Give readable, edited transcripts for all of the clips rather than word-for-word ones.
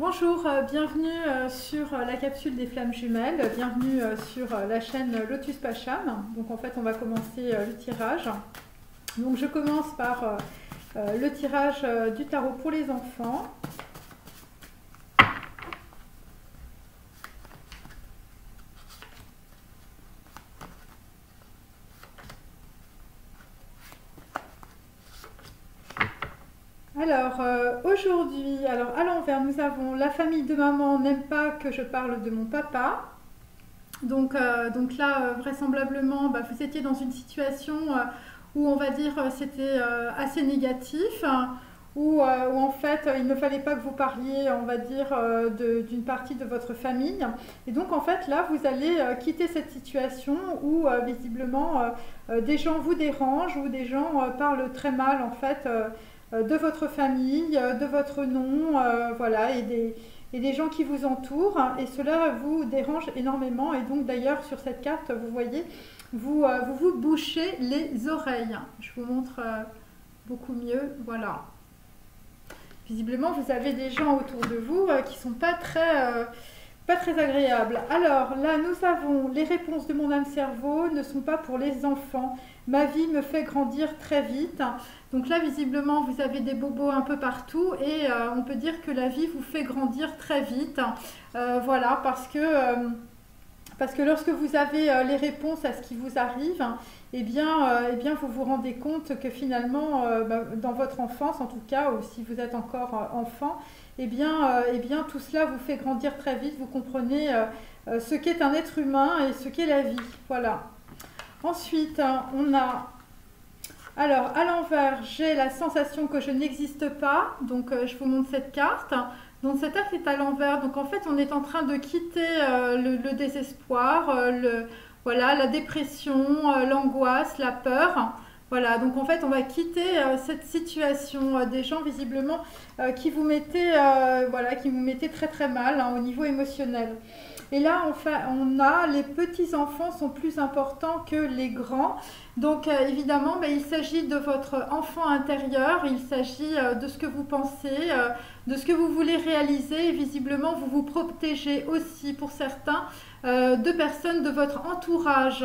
Bonjour, bienvenue sur la capsule des flammes jumelles, bienvenue sur la chaîne Lotus Pacham. Donc en fait on va commencer le tirage. Donc je commence par le tirage du tarot pour les enfants. Aujourd'hui, à l'envers, nous avons la famille de maman n'aime pas que je parle de mon papa. Donc là, vraisemblablement, vous étiez dans une situation où on va dire c'était assez négatif, où en fait il ne fallait pas que vous parliez, on va dire, d'une partie de votre famille. Et donc en fait là, vous allez quitter cette situation où visiblement des gens vous dérangent, ou des gens parlent très mal en fait de votre famille, de votre nom, voilà, et des gens qui vous entourent, et cela vous dérange énormément. Et donc d'ailleurs sur cette carte, vous voyez, vous bouchez les oreilles. Je vous montre beaucoup mieux, voilà. Visiblement vous avez des gens autour de vous qui sont pas très agréables. Alors là, nous avons les réponses de mon âme-cerveau ne sont pas pour les enfants. Ma vie me fait grandir très vite. Donc là, visiblement, vous avez des bobos un peu partout, et on peut dire que la vie vous fait grandir très vite. Voilà, parce que lorsque vous avez les réponses à ce qui vous arrive, eh bien, vous vous rendez compte que finalement, dans votre enfance, en tout cas, ou si vous êtes encore enfant, eh bien, tout cela vous fait grandir très vite. Vous comprenez ce qu'est un être humain et ce qu'est la vie. Voilà. Ensuite, on a... Alors, à l'envers, j'ai la sensation que je n'existe pas. Donc, je vous montre cette carte. Donc, cette carte est à l'envers. Donc, en fait, on est en train de quitter le désespoir, voilà, la dépression, l'angoisse, la peur. Voilà, donc en fait, on va quitter cette situation des gens visiblement qui vous mettaient, voilà, qui vous mettaient très très mal au niveau émotionnel. Et là, on a les petits-enfants sont plus importants que les grands. Donc évidemment, il s'agit de votre enfant intérieur, il s'agit de ce que vous pensez, de ce que vous voulez réaliser. Et visiblement, vous vous protégez aussi, pour certains, de personnes de votre entourage.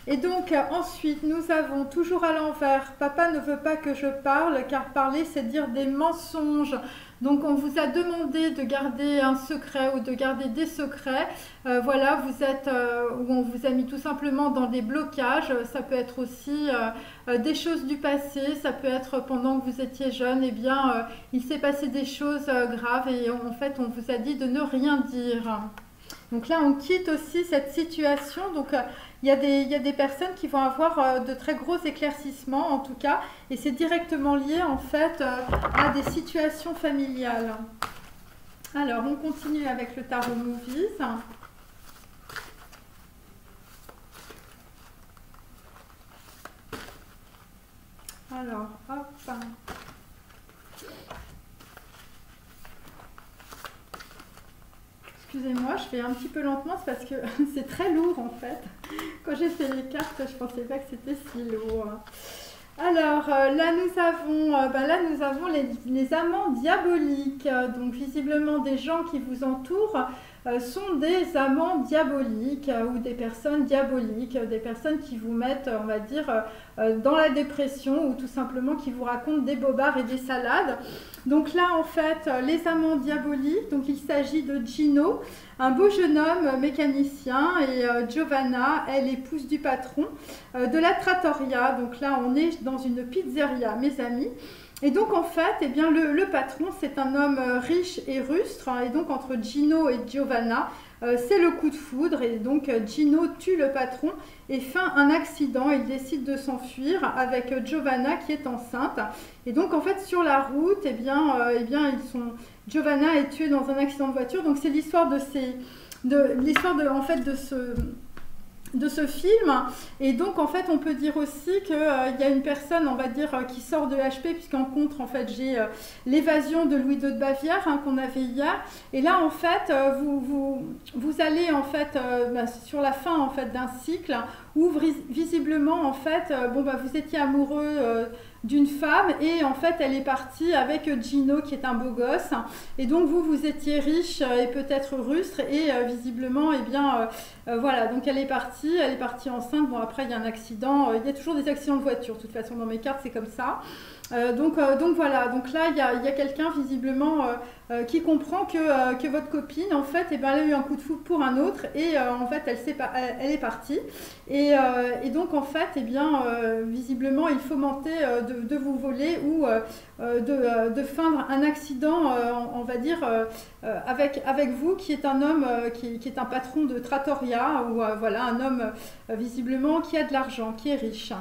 Et donc ensuite, nous avons toujours à l'envers, papa ne veut pas que je parle, car parler c'est dire des mensonges. Donc on vous a demandé de garder un secret ou de garder des secrets. Voilà, vous êtes, ou on vous a mis tout simplement dans des blocages. Ça peut être aussi des choses du passé, ça peut être pendant que vous étiez jeune, eh bien il s'est passé des choses graves, et en fait on vous a dit de ne rien dire. Donc là, on quitte aussi cette situation. Donc, il y a des personnes qui vont avoir de très gros éclaircissements, en tout cas. Et c'est directement lié, en fait, à des situations familiales. Alors, on continue avec le tarot Movies. Alors, hop. Excusez-moi, je fais un petit peu lentement, c'est parce que c'est très lourd en fait. Quand j'ai fait les cartes, je ne pensais pas que c'était si lourd. Alors là nous avons les amants diaboliques. Donc visiblement des gens qui vous entourent sont des amants diaboliques ou des personnes diaboliques, des personnes qui vous mettent, on va dire, dans la dépression, ou tout simplement qui vous racontent des bobards et des salades. Donc là en fait les amants diaboliques, donc il s'agit de Gino, un beau jeune homme mécanicien, et Giovanna, elle épouse du patron de la trattoria. Donc là on est dans une pizzeria, mes amis. Et donc en fait, eh bien, le patron, c'est un homme riche et rustre, et donc entre Gino et Giovanna, c'est le coup de foudre. Et donc Gino tue le patron et fait un accident. Il décide de s'enfuir avec Giovanna qui est enceinte. Et donc en fait sur la route, Giovanna est tuée dans un accident de voiture. Donc c'est l'histoire de ce film. Et donc en fait on peut dire aussi qu'il y a une personne, on va dire, qui sort de l'HP, puisqu'en contre en fait j'ai l'évasion de Louis II de Bavière qu'on avait hier. Et là en fait vous allez en fait sur la fin en fait d'un cycle où visiblement en fait vous étiez amoureux d'une femme et en fait elle est partie avec Gino qui est un beau gosse et donc vous étiez riche et peut-être rustre et visiblement eh bien voilà, donc elle est partie enceinte. Bon après il y a un accident, il y a toujours des accidents de voiture de toute façon dans mes cartes, c'est comme ça. Donc voilà, donc là il y a quelqu'un visiblement qui comprend que votre copine en fait eh ben, elle a eu un coup de foudre pour un autre et en fait elle est partie et donc en fait eh bien visiblement il fomentait de vous voler ou de feindre un accident on va dire avec vous qui est un homme qui est un patron de trattoria ou voilà un homme visiblement qui a de l'argent, qui est riche.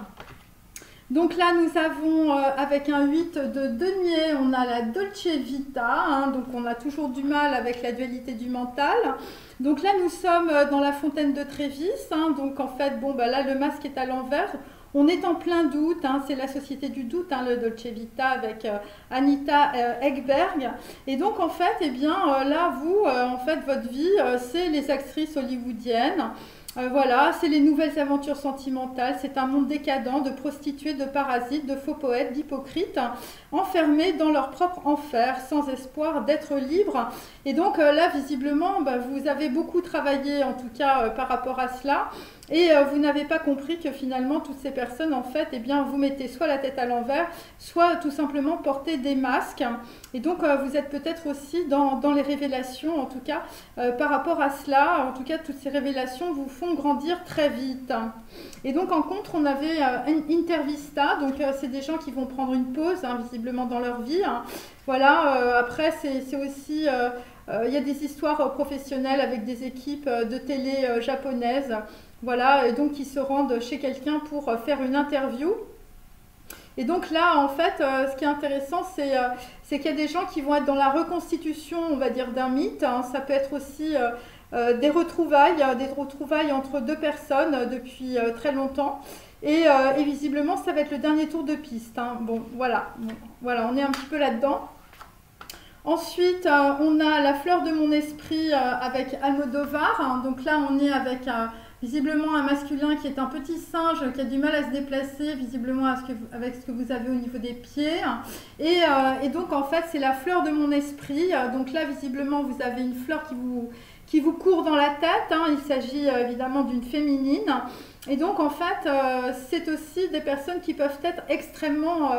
Donc là, nous avons, avec un 8 de denier, on a la Dolce Vita, hein, donc on a toujours du mal avec la dualité du mental. Donc là, nous sommes dans la fontaine de Trévis, hein, donc en fait, bon, bah là, le masque est à l'envers. On est en plein doute, hein, c'est la société du doute, hein, le Dolce Vita avec Anita Ekberg. Et donc en fait, eh bien, là, vous, en fait, votre vie, c'est les actrices hollywoodiennes. Voilà, c'est les nouvelles aventures sentimentales, c'est un monde décadent de prostituées, de parasites, de faux poètes, d'hypocrites, enfermés dans leur propre enfer, sans espoir d'être libres. Et donc là, visiblement, bah, vous avez beaucoup travaillé, en tout cas par rapport à cela, et vous n'avez pas compris que finalement, toutes ces personnes, en fait, eh bien, vous mettez soit la tête à l'envers, soit tout simplement porter des masques. Et donc, vous êtes peut-être aussi dans les révélations, en tout cas, par rapport à cela. En tout cas, toutes ces révélations vous font grandir très vite. Et donc, en contre, on avait une intervista. Donc, c'est des gens qui vont prendre une pause, hein, visiblement, dans leur vie. Hein. Voilà, après, c'est aussi... il y a des histoires professionnelles avec des équipes de télé japonaises. Voilà, et donc ils se rendent chez quelqu'un pour faire une interview. Et donc là, en fait, ce qui est intéressant, c'est qu'il y a des gens qui vont être dans la reconstitution, on va dire, d'un mythe. Hein. Ça peut être aussi des retrouvailles entre deux personnes depuis très longtemps. Et visiblement, ça va être le dernier tour de piste. Hein. Bon, voilà, on est un petit peu là-dedans. Ensuite, on a la fleur de mon esprit avec Almodovar. Hein. Donc là, on est avec visiblement un masculin qui est un petit singe qui a du mal à se déplacer, visiblement avec ce que vous avez au niveau des pieds. Et donc, en fait, c'est la fleur de mon esprit. Donc là, visiblement, vous avez une fleur qui vous court dans la tête. Hein. Il s'agit évidemment d'une féminine. Et donc, en fait, c'est aussi des personnes qui peuvent être extrêmement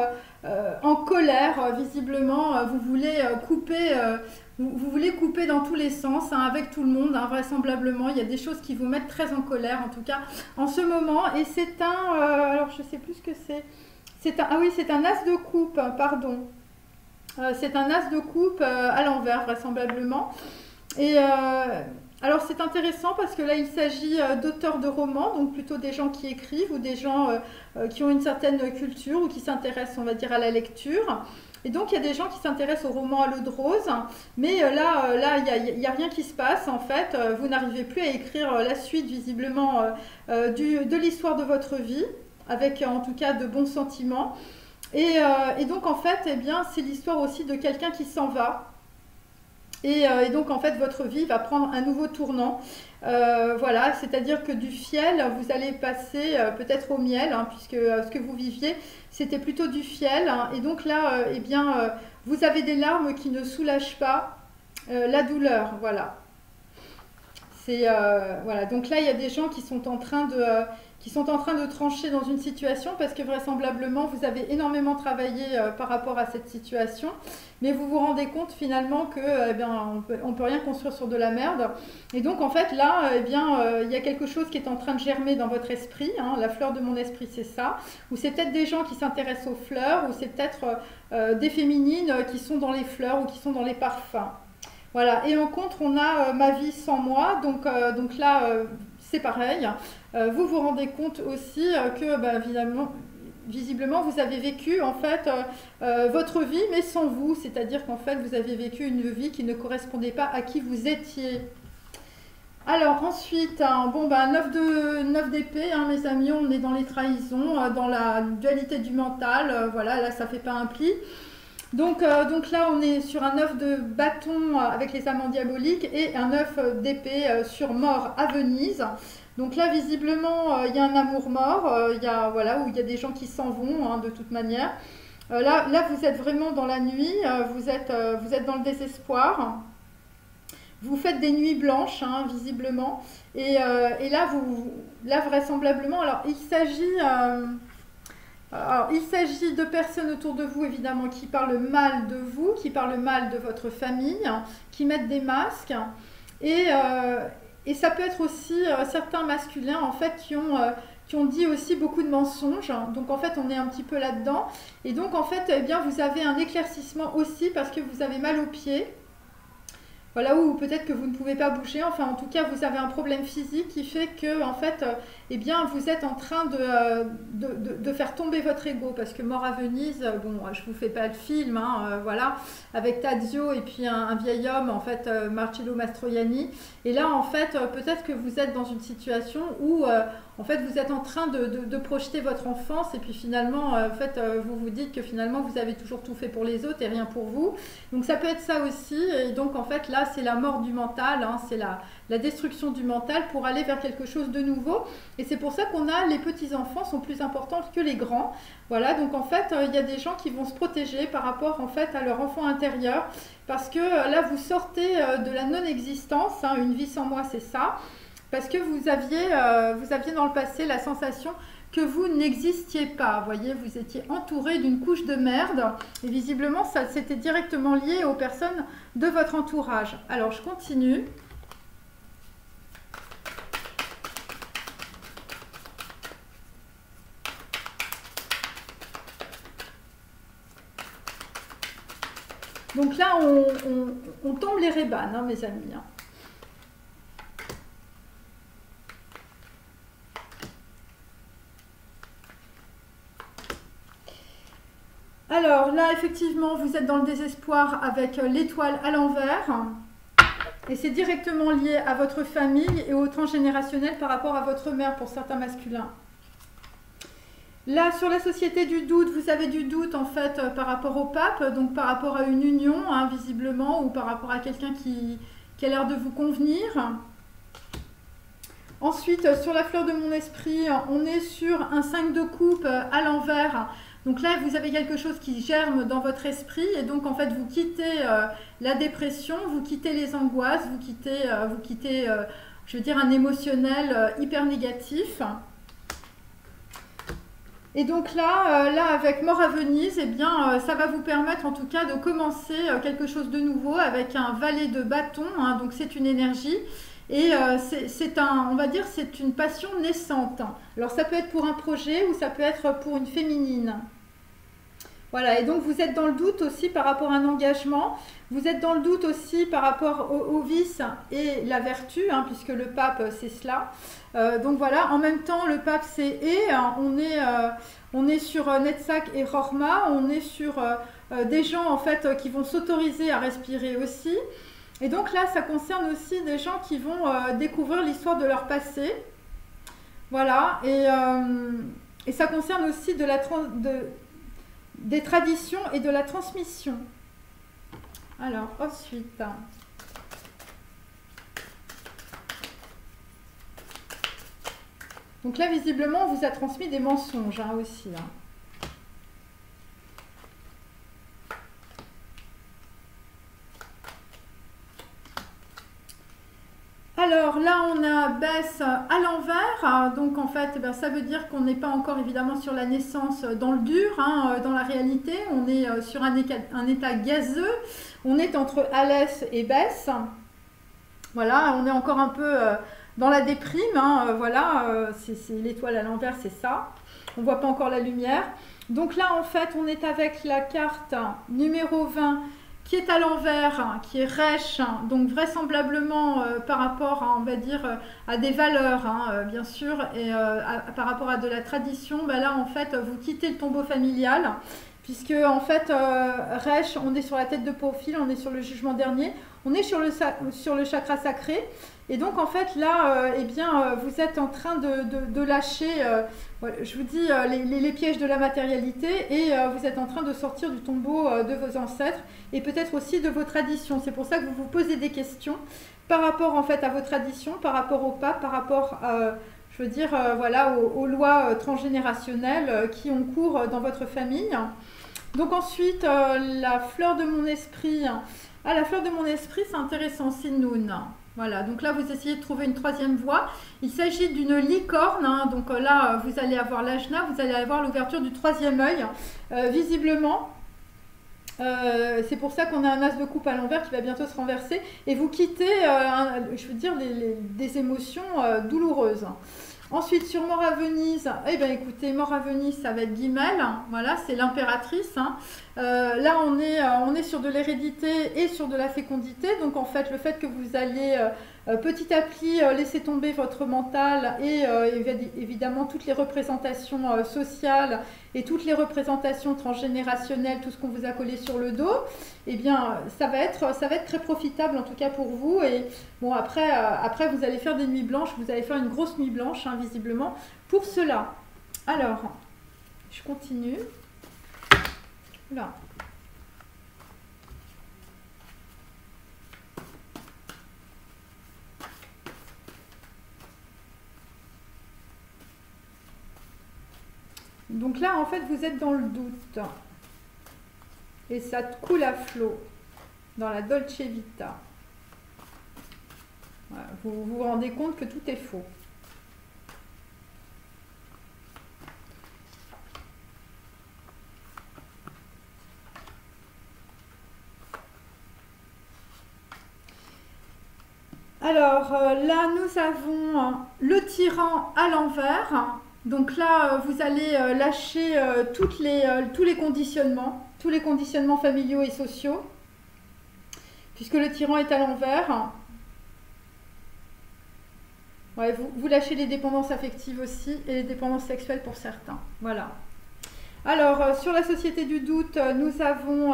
en colère, visiblement. Vous voulez couper... Vous voulez couper dans tous les sens, hein, avec tout le monde, hein, vraisemblablement. Il y a des choses qui vous mettent très en colère, en tout cas, en ce moment. Et c'est un... alors, je ne sais plus ce que c'est. Ah oui, c'est un as de coupe, pardon. C'est un as de coupe à l'envers, vraisemblablement. Et... alors c'est intéressant parce que là il s'agit d'auteurs de romans, donc plutôt des gens qui écrivent ou des gens qui ont une certaine culture ou qui s'intéressent, on va dire, à la lecture. Et donc il y a des gens qui s'intéressent au roman à l'eau de rose, mais là il n'y a rien qui se passe en fait. Vous n'arrivez plus à écrire la suite visiblement de l'histoire de votre vie, avec en tout cas de bons sentiments. Et donc en fait, eh bien, c'est l'histoire aussi de quelqu'un qui s'en va. Et donc en fait votre vie va prendre un nouveau tournant, voilà, c'est-à-dire que du fiel vous allez passer peut-être au miel, hein, puisque ce que vous viviez c'était plutôt du fiel, hein, et donc là eh bien vous avez des larmes qui ne soulagent pas la douleur, voilà. C'est voilà, donc là il y a des gens qui sont en train de trancher dans une situation parce que vraisemblablement vous avez énormément travaillé par rapport à cette situation, mais vous vous rendez compte finalement que eh bien, on peut rien construire sur de la merde. Et donc en fait là eh bien, il y a quelque chose qui est en train de germer dans votre esprit, hein. La fleur de mon esprit c'est ça, ou c'est peut-être des gens qui s'intéressent aux fleurs, ou c'est peut-être des féminines qui sont dans les fleurs ou qui sont dans les parfums. Voilà, et en contre on a ma vie sans moi, donc là c'est pareil. Vous vous rendez compte aussi que bah, visiblement vous avez vécu en fait votre vie mais sans vous, c'est-à-dire qu'en fait vous avez vécu une vie qui ne correspondait pas à qui vous étiez. Alors ensuite, bon bah 9 d'épée, hein, mes amis, on est dans les trahisons, dans la dualité du mental, voilà, là ça fait pas un pli. Donc là on est sur un 9 de bâton avec les amants diaboliques et un 9 d'épée sur mort à Venise. Donc là visiblement il y a un amour mort, il y a, voilà, où il y a des gens qui s'en vont, hein, de toute manière. Là, vous êtes vraiment dans la nuit, vous êtes dans le désespoir. Vous faites des nuits blanches, hein, visiblement. Et là, vraisemblablement, alors, il s'agit de personnes autour de vous, évidemment, qui parlent mal de vous, qui parlent mal de votre famille, qui mettent des masques. Et ça peut être aussi certains masculins, en fait, qui ont dit aussi beaucoup de mensonges. Donc, en fait, on est un petit peu là-dedans. Et donc, en fait, eh bien, vous avez un éclaircissement aussi parce que vous avez mal aux pieds. Voilà, ou peut-être que vous ne pouvez pas bouger, enfin en tout cas vous avez un problème physique qui fait que en fait, eh bien vous êtes en train de faire tomber votre ego, parce que Mort à Venise, bon je vous fais pas le film, hein, voilà, avec Tadzio et puis un vieil homme en fait, Marcello Mastroianni, et là en fait peut-être que vous êtes dans une situation où en fait vous êtes en train de projeter votre enfance, et puis finalement en fait vous vous dites que finalement vous avez toujours tout fait pour les autres et rien pour vous, donc ça peut être ça aussi, et donc en fait là c'est la mort du mental, hein, c'est la destruction du mental pour aller vers quelque chose de nouveau. Et c'est pour ça qu'on a les petits-enfants sont plus importants que les grands. Voilà, donc en fait, il y a des gens qui vont se protéger par rapport en fait à leur enfant intérieur, parce que là, vous sortez de la non-existence, hein, une vie sans moi, c'est ça, parce que vous aviez dans le passé la sensation que vous n'existiez pas. Vous voyez, vous étiez entouré d'une couche de merde, et visiblement, ça c'était directement lié aux personnes de votre entourage. Alors, je continue. Donc là, on tombe les rébanes, hein, mes amis. Hein. Alors là, effectivement, vous êtes dans le désespoir avec l'étoile à l'envers. Et c'est directement lié à votre famille et au transgénérationnel par rapport à votre mère pour certains masculins. Là, sur la société du doute, vous avez du doute en fait par rapport au pape, donc par rapport à une union, hein, visiblement, ou par rapport à quelqu'un qui a l'air de vous convenir. Ensuite, sur la fleur de mon esprit, on est sur un 5 de coupe à l'envers. Donc là, vous avez quelque chose qui germe dans votre esprit, et donc en fait, vous quittez la dépression, vous quittez les angoisses, vous quittez je veux dire, un émotionnel hyper négatif. Et donc là, avec Mort à Venise, eh bien, ça va vous permettre en tout cas de commencer quelque chose de nouveau avec un valet de bâton, hein, donc c'est une énergie. Et on va dire, c'est une passion naissante. Alors ça peut être pour un projet ou ça peut être pour une féminine. Voilà, et donc vous êtes dans le doute aussi par rapport à un engagement. Vous êtes dans le doute aussi par rapport au vice et la vertu, hein, puisque le pape, c'est cela. Donc voilà, en même temps, le pape, c'est on est sur Netzach et Rorma, on est sur des gens en fait qui vont s'autoriser à respirer aussi. Et donc là, ça concerne aussi des gens qui vont découvrir l'histoire de leur passé. Voilà, et ça concerne aussi des traditions et de la transmission. Alors, ensuite... Donc là, visiblement, on vous a transmis des mensonges, hein, aussi. Hein. Alors là, on a baisse à l'envers, donc en fait, eh bien, ça veut dire qu'on n'est pas encore évidemment sur la naissance dans le dur, hein, dans la réalité, on est sur un état gazeux, on est entre Alès et baisse, voilà, on est encore un peu dans la déprime, hein, voilà, c'est l'étoile à l'envers, c'est ça, on ne voit pas encore la lumière. Donc là, en fait, on est avec la carte numéro 20, qui est à l'envers, qui est rêche, donc vraisemblablement par rapport, on va dire, à des valeurs, hein, bien sûr, et par rapport à de la tradition, ben là, en fait, vous quittez le tombeau familial, puisque, en fait, rêche, on est sur la tête de profil, on est sur le jugement dernier, on est sur le chakra sacré, et donc, en fait, là, eh bien, vous êtes en train de lâcher, je vous dis, les pièges de la matérialité, et vous êtes en train de sortir du tombeau de vos ancêtres, et peut-être aussi de vos traditions. C'est pour ça que vous vous posez des questions par rapport, en fait, à vos traditions, par rapport au pape, par rapport, je veux dire, voilà, aux lois transgénérationnelles qui ont cours dans votre famille. Donc ensuite, la fleur de mon esprit. Ah, la fleur de mon esprit, c'est intéressant, c'est Noun. Voilà, donc là, vous essayez de trouver une troisième voie. Il s'agit d'une licorne. Hein, donc là, vous allez avoir l'ajna, vous allez avoir l'ouverture du troisième œil. Visiblement, c'est pour ça qu'on a un as de coupe à l'envers qui va bientôt se renverser. Et vous quittez, je veux dire, des émotions douloureuses. Ensuite, sur Mort à Venise, eh bien écoutez, Mort à Venise, ça va être Guimel, voilà, c'est l'impératrice. Hein. Là, on est sur de l'hérédité et sur de la fécondité. Donc, en fait, le fait que vous allez petit à petit laisser tomber votre mental et évidemment toutes les représentations sociales et toutes les représentations transgénérationnelles, tout ce qu'on vous a collé sur le dos, eh bien, ça va être très profitable en tout cas pour vous. Et bon, après vous allez faire des nuits blanches, vous allez faire une grosse nuit blanche, hein, visiblement, pour cela. Alors, je continue. Là. Donc là, en fait, vous êtes dans le doute. Et ça coule à flot dans la Dolce Vita. Voilà, vous vous rendez compte que tout est faux. Alors là, nous avons le tyran à l'envers. Donc là, vous allez lâcher tous les conditionnements familiaux et sociaux, puisque le tyran est à l'envers. Ouais, vous lâchez les dépendances affectives aussi et les dépendances sexuelles pour certains. Voilà. Alors, sur la société du doute, nous avons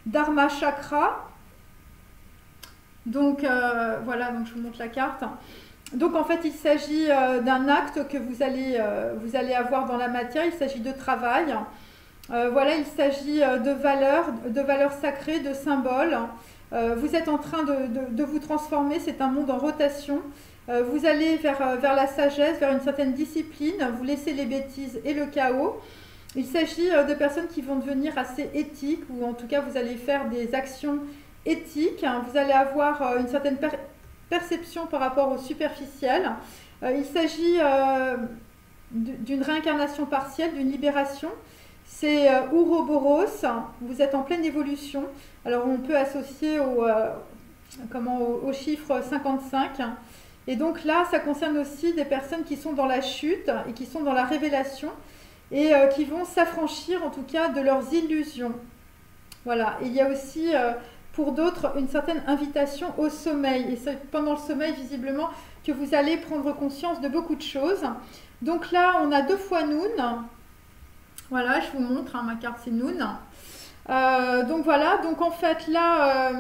Dharma Chakra. Donc, voilà, donc je vous montre la carte. Donc, en fait, il s'agit d'un acte que vous allez avoir dans la matière. Il s'agit de travail. Voilà, il s'agit de valeurs sacrées, de symboles. Vous êtes en train de vous transformer. C'est un monde en rotation. Vous allez vers la sagesse, vers une certaine discipline. Vous laissez les bêtises et le chaos. Il s'agit de personnes qui vont devenir assez éthiques, ou en tout cas, vous allez faire des actions éthiques. Vous allez avoir une certaine perception par rapport au superficiel. Il s'agit d'une réincarnation partielle, d'une libération. C'est Ouroboros, vous êtes en pleine évolution. Alors on peut associer au chiffre 55. Et donc là, ça concerne aussi des personnes qui sont dans la chute et qui sont dans la révélation et qui vont s'affranchir en tout cas de leurs illusions. Voilà, il y a aussi pour d'autres une certaine invitation au sommeil. Et c'est pendant le sommeil, visiblement, que vous allez prendre conscience de beaucoup de choses. Donc là, on a 2 fois Noun. Voilà, je vous montre, hein, ma carte c'est Noun. Donc voilà, donc en fait là,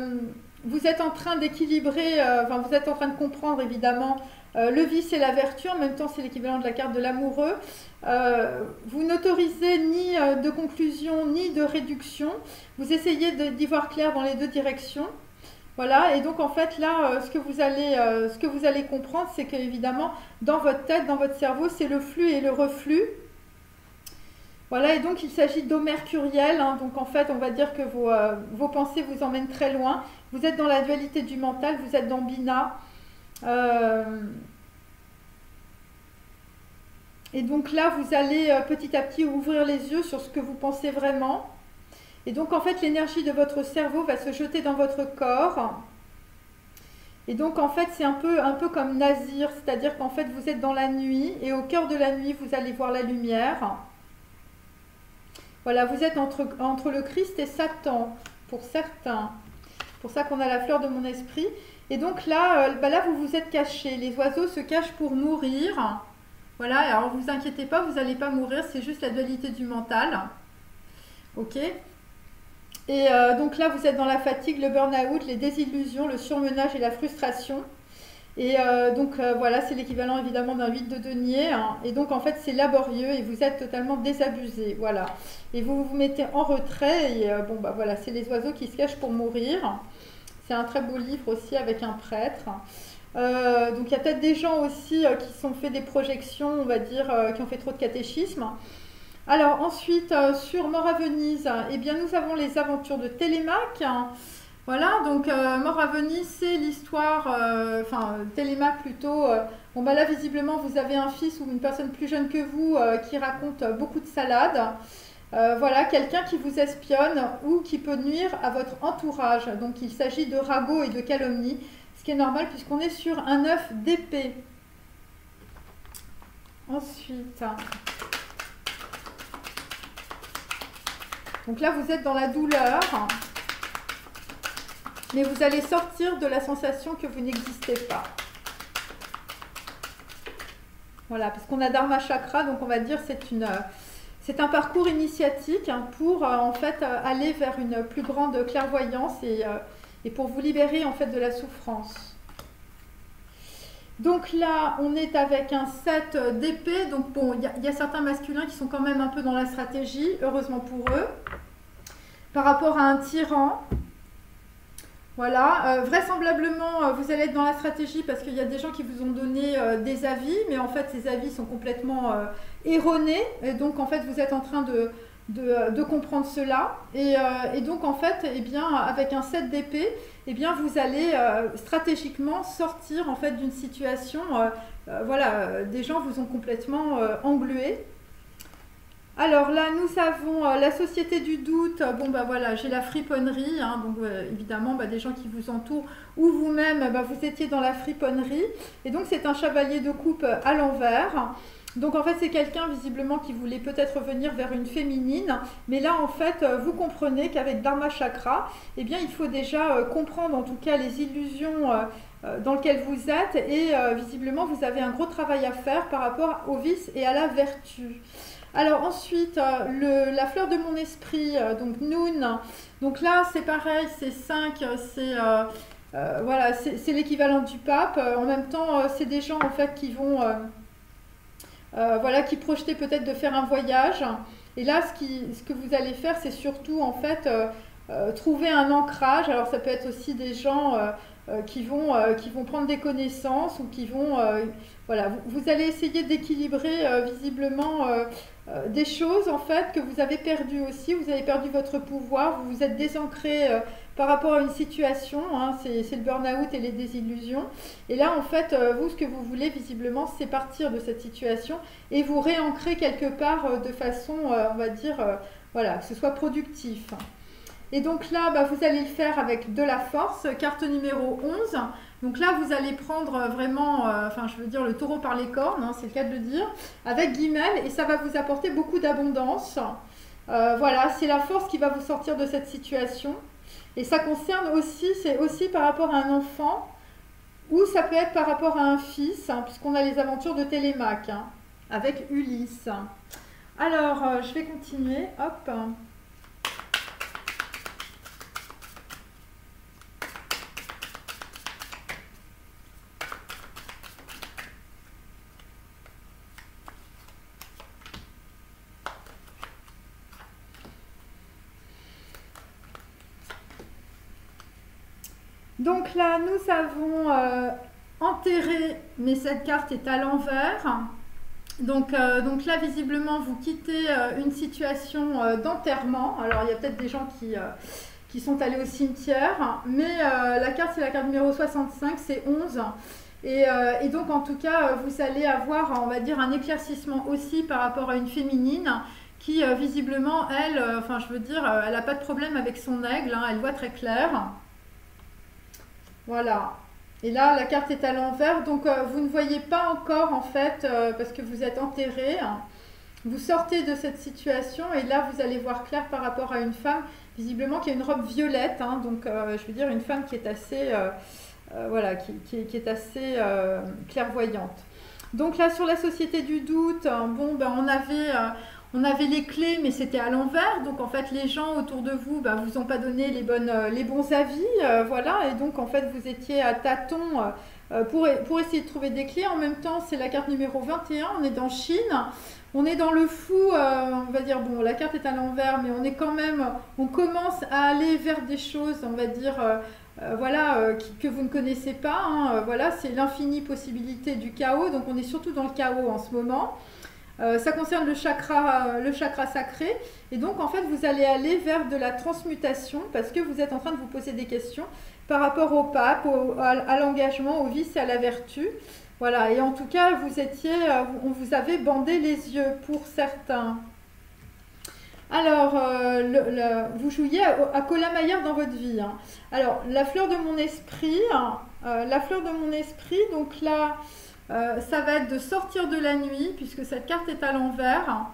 vous êtes en train d'équilibrer, vous êtes en train de comprendre évidemment le vice et la vertu. En même temps, c'est l'équivalent de la carte de l'amoureux. Vous n'autorisez ni de conclusion ni de réduction. Vous essayez d'y voir clair dans les 2 directions. Voilà, et donc en fait là, ce que vous allez comprendre, c'est qu'évidemment, dans votre tête, dans votre cerveau, c'est le flux et le reflux. Voilà, et donc il s'agit d'eau mercurielle. Hein, donc en fait, on va dire que vos pensées vous emmènent très loin. Vous êtes dans la dualité du mental, vous êtes dans Bina. Et donc là, vous allez petit à petit ouvrir les yeux sur ce que vous pensez vraiment. Et donc en fait, l'énergie de votre cerveau va se jeter dans votre corps. Et donc en fait, c'est un peu comme Nazir, c'est-à-dire qu'en fait, vous êtes dans la nuit et au cœur de la nuit, vous allez voir la lumière. Voilà, vous êtes entre le Christ et Satan, pour certains. C'est pour ça qu'on a la fleur de mon esprit. Et donc là, là vous vous êtes cachés. Les oiseaux se cachent pour mourir. Voilà, alors ne vous inquiétez pas, vous n'allez pas mourir, c'est juste la dualité du mental. Ok. Et donc là, vous êtes dans la fatigue, le burn-out, les désillusions, le surmenage et la frustration. Et voilà, c'est l'équivalent évidemment d'un 8 de denier. Hein. Et donc en fait, c'est laborieux et vous êtes totalement désabusé. Voilà. Et vous vous mettez en retrait. Et voilà, c'est les oiseaux qui se cachent pour mourir. C'est un très beau livre aussi avec un prêtre. Donc il y a peut-être des gens aussi qui se sont fait des projections, on va dire, qui ont fait trop de catéchisme. Alors ensuite, sur Mort à Venise, eh bien, nous avons les aventures de Télémaque. Voilà, donc Mort à Venise, c'est l'histoire, enfin Télémaque plutôt. Bon bah là, visiblement, vous avez un fils ou une personne plus jeune que vous qui raconte beaucoup de salades. Voilà, quelqu'un qui vous espionne ou qui peut nuire à votre entourage. Donc il s'agit de ragots et de calomnies, ce qui est normal puisqu'on est sur un œuf d'épée. Ensuite, donc là vous êtes dans la douleur, mais vous allez sortir de la sensation que vous n'existez pas. Voilà, parce qu'on a Dharma Chakra, donc on va dire c'est un parcours initiatique pour en fait aller vers une plus grande clairvoyance et pour vous libérer en fait de la souffrance. Donc là, on est avec un 7 d'épée. Donc bon, il y a certains masculins qui sont quand même un peu dans la stratégie, heureusement pour eux. Par rapport à un tyran, voilà, vraisemblablement, vous allez être dans la stratégie parce qu'il y a des gens qui vous ont donné des avis, mais en fait, ces avis sont complètement erronés. Et donc, en fait, vous êtes en train de comprendre cela. Et donc, en fait, eh bien, avec un 7 d'épée, eh bien, vous allez stratégiquement sortir en fait d'une situation. Voilà, des gens vous ont complètement englué. Alors là, nous avons la société du doute. Bon, bah voilà, j'ai la friponnerie. Hein, donc, évidemment, bah, des gens qui vous entourent ou vous-même, bah, vous étiez dans la friponnerie. Et donc, c'est un chevalier de coupe à l'envers. Donc, en fait, c'est quelqu'un, visiblement, qui voulait peut-être venir vers une féminine. Mais là, en fait, vous comprenez qu'avec Dharma Chakra, eh bien, il faut déjà comprendre, en tout cas, les illusions dans lesquelles vous êtes. Et visiblement, vous avez un gros travail à faire par rapport au vice et à la vertu. Alors ensuite, la fleur de mon esprit, donc Noon. Donc là, c'est pareil, c'est 5, voilà, c'est l'équivalent du pape. En même temps, c'est des gens en fait qui vont, voilà, qui projetaient peut-être de faire un voyage. Et là, ce que vous allez faire, c'est surtout en fait trouver un ancrage. Alors ça peut être aussi des gens qui vont prendre des connaissances ou qui vont, voilà, vous allez essayer d'équilibrer visiblement des choses en fait que vous avez perdues aussi. Vous avez perdu votre pouvoir, vous vous êtes désancré par rapport à une situation, hein, c'est le burn-out et les désillusions. Et là en fait, vous, ce que vous voulez visiblement, c'est partir de cette situation et vous réancrer quelque part de façon, on va dire, voilà, que ce soit productif. Et donc là, bah, vous allez le faire avec de la force, carte numéro 11. Donc là, vous allez prendre vraiment, enfin je veux dire le taureau par les cornes, hein, c'est le cas de le dire, avec guimel, et ça va vous apporter beaucoup d'abondance. Voilà, c'est la force qui va vous sortir de cette situation. Et ça concerne aussi, c'est aussi par rapport à un enfant, ou ça peut être par rapport à un fils, hein, puisqu'on a les aventures de Télémaque, hein, avec Ulysse. Alors, je vais continuer, hop. Donc là, nous avons enterré, mais cette carte est à l'envers. Donc là, visiblement, vous quittez une situation d'enterrement. Alors, il y a peut-être des gens qui sont allés au cimetière, mais la carte, c'est la carte numéro 65, c'est 11. Et donc, en tout cas, vous allez avoir, on va dire, un éclaircissement aussi par rapport à une féminine qui, visiblement, elle, enfin, je veux dire, elle n'a pas de problème avec son aigle, hein, elle voit très clair. Voilà. Et là, la carte est à l'envers, donc vous ne voyez pas encore en fait, parce que vous êtes enterré. Vous sortez de cette situation et là, vous allez voir clair par rapport à une femme, visiblement qui a une robe violette, hein, donc je veux dire une femme qui est assez, voilà, qui est assez clairvoyante. Donc là, sur la société du doute, bon, ben, on avait les clés, mais c'était à l'envers. Donc, en fait, les gens autour de vous ne vous ont pas donné les bons avis. Voilà. Et donc, en fait, vous étiez à tâtons pour essayer de trouver des clés. En même temps, c'est la carte numéro 21. On est dans Chine. On est dans le fou. On va dire, bon, la carte est à l'envers, mais on est quand même... On commence à aller vers des choses, on va dire... voilà, que vous ne connaissez pas. Hein. Voilà, c'est l'infinie possibilité du chaos. Donc, on est surtout dans le chaos en ce moment. Ça concerne le chakra sacré. Et donc, en fait, vous allez aller vers de la transmutation parce que vous êtes en train de vous poser des questions par rapport au pape, à l'engagement, au vice et à la vertu. Voilà. Et en tout cas, on vous avait bandé les yeux pour certains. Alors, vous jouiez à Colamaillard dans votre vie. Hein. Alors, la fleur de mon esprit, donc là, ça va être de sortir de la nuit, puisque cette carte est à l'envers.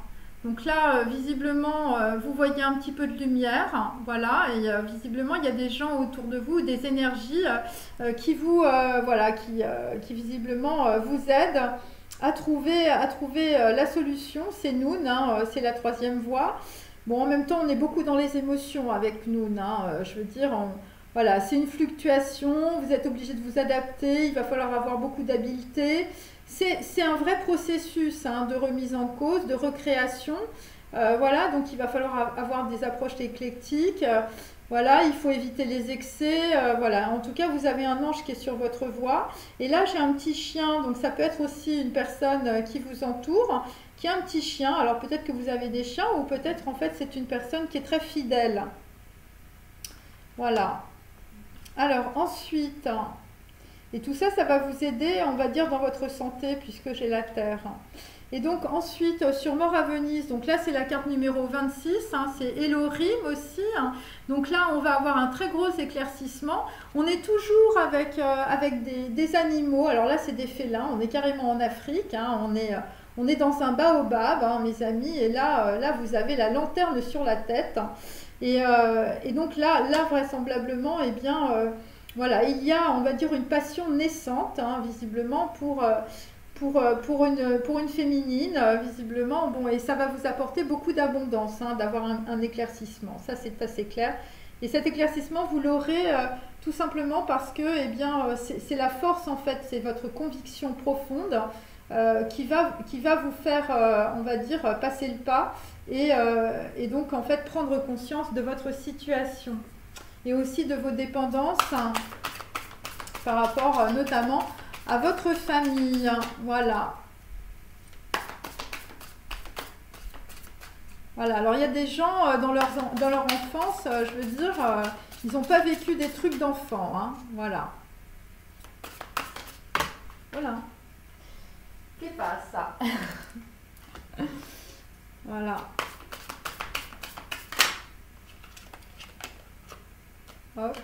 Donc là, visiblement, vous voyez un petit peu de lumière, voilà, et visiblement, il y a des gens autour de vous, des énergies qui vous, voilà, qui visiblement vous aident à trouver la solution. C'est Noun, hein, c'est la troisième voie. Bon, en même temps, on est beaucoup dans les émotions avec Noun, hein, je veux dire, voilà, c'est une fluctuation, vous êtes obligé de vous adapter, il va falloir avoir beaucoup d'habileté. C'est un vrai processus hein, de remise en cause, de recréation. Voilà, donc il va falloir avoir des approches éclectiques. Voilà, il faut éviter les excès. Voilà, en tout cas, vous avez un ange qui est sur votre voie. Et là, j'ai un petit chien, donc ça peut être aussi une personne qui vous entoure, qui a un petit chien. Alors peut-être que vous avez des chiens ou peut-être en fait c'est une personne qui est très fidèle. Voilà. Alors ensuite, et tout ça, ça va vous aider, on va dire, dans votre santé, puisque j'ai la Terre. Et donc ensuite, sur Mort à Venise, donc là c'est la carte numéro 26, hein, c'est Elohim aussi. Hein. Donc là, on va avoir un très gros éclaircissement. On est toujours avec des animaux. Alors là, c'est des félins, on est carrément en Afrique. Hein, on est dans un baobab, hein, mes amis. Et là, vous avez la lanterne sur la tête. Et donc là vraisemblablement, eh bien, voilà, il y a, on va dire, une passion naissante, hein, visiblement, pour une féminine, visiblement. Bon, et ça va vous apporter beaucoup d'abondance, hein, d'avoir un éclaircissement. Ça, c'est assez clair. Et cet éclaircissement, vous l'aurez tout simplement parce que, eh bien, c'est la force, en fait, c'est votre conviction profonde qui va vous faire, on va dire, passer le pas et donc, en fait, prendre conscience de votre situation et aussi de vos dépendances hein, par rapport notamment à votre famille. Voilà. Voilà. Alors, il y a des gens dans leur enfance, je veux dire, ils n'ont pas vécu des trucs d'enfant. Hein. Voilà. Voilà. Qu'est-ce que ça? Voilà. Hop.